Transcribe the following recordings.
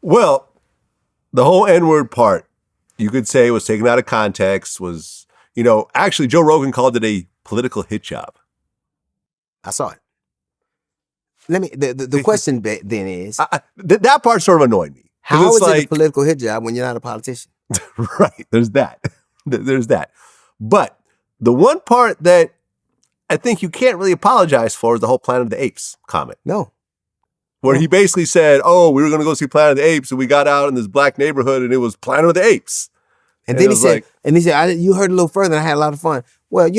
Well, the whole N-word part, you could say was taken out of context, was, actually Joe Rogan called it a political hit job. I saw it. The question then is... that part sort of annoyed me. How is it a political hit job when you're not a politician? Right, there's that. There's that. But the one part that I think you can't really apologize for is the whole Planet of the Apes comment. No. Where he basically said, we were going to go see Planet of the Apes, and we got out in this black neighborhood, and it was Planet of the Apes. And then he said, you heard a little further, and I had a lot of fun. Well,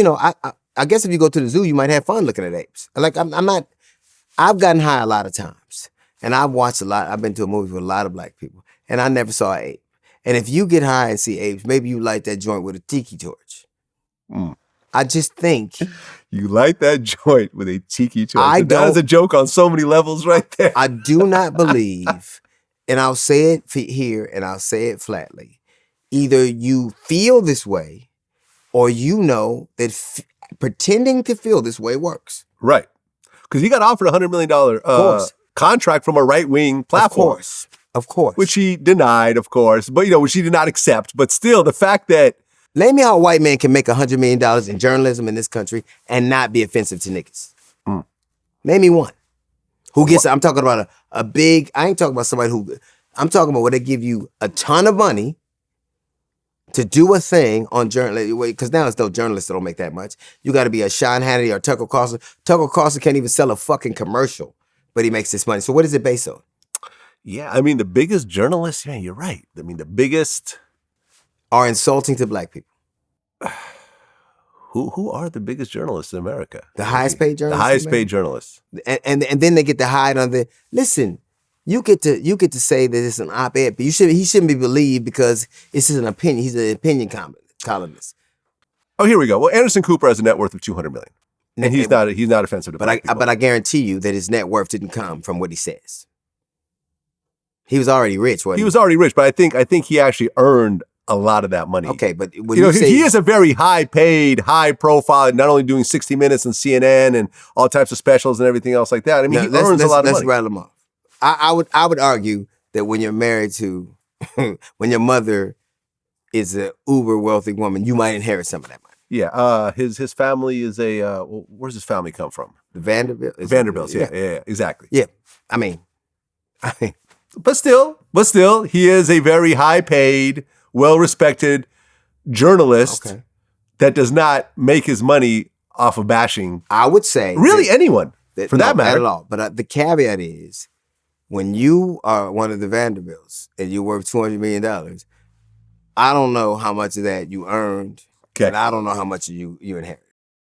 I guess if you go to the zoo, you might have fun looking at apes. Like, I've gotten high a lot of times, and I've watched a lot. I've been to a movie with a lot of black people, and I never saw an ape. And if you get high and see apes, maybe you light that joint with a tiki torch. I just think... You light that joint with a tiki torch. That is a joke on so many levels right there. I do not believe, and I'll say it here and I'll say it flatly, either you feel this way or you know that pretending to feel this way works. Right. Because he got offered a $100 million contract from a right-wing platform. Of course. Which he denied, of course, but, which he did not accept. But still, the fact that... Name me how a white man can make $100 million in journalism in this country and not be offensive to niggas. Name me one. Who gets... I'm talking about a big... I ain't talking about somebody who... I'm talking about where they give you a ton of money to do a thing on journalism, because now it's no journalists that don't make that much. You got to be a Sean Hannity or Tucker Carlson. Tucker Carlson can't even sell a fucking commercial, but he makes this money. So what is it based on? Yeah, I mean, the biggest journalists, yeah, you're right. I mean, the biggest... Are insulting to black people. Who are the biggest journalists in America? The highest paid journalists? The highest paid journalists. And then they get to hide on the... Listen, you get to say that it's an op-ed, but he shouldn't be believed because it's just an opinion. He's an opinion columnist. Oh, here we go. Well, Anderson Cooper has a net worth of $200 million. And he's not offensive to black people. But I guarantee you that his net worth didn't come from what he says. He was already rich, wasn't he? He was already rich, but I think he actually earned a lot of that money. Okay, but when you say... He is a very high-paid, high-profile, not only doing 60 Minutes and CNN and all types of specials and everything else like that. I mean, he earns a lot of money. Let's rattle him off. I would argue that when you're married to... when your mother is an uber-wealthy woman, you might inherit some of that money. Yeah, his family is a... where's his family come from? The Vanderbilts? Vanderbilts, yeah, exactly. Yeah, I mean... But still, he is a very high-paid, well-respected journalist that does not make his money off of bashing. I would say really anyone for that matter. Not at all. But the caveat is, when you are one of the Vanderbilts and you're worth $200 million, I don't know how much of that you earned, and I don't know how much you inherit.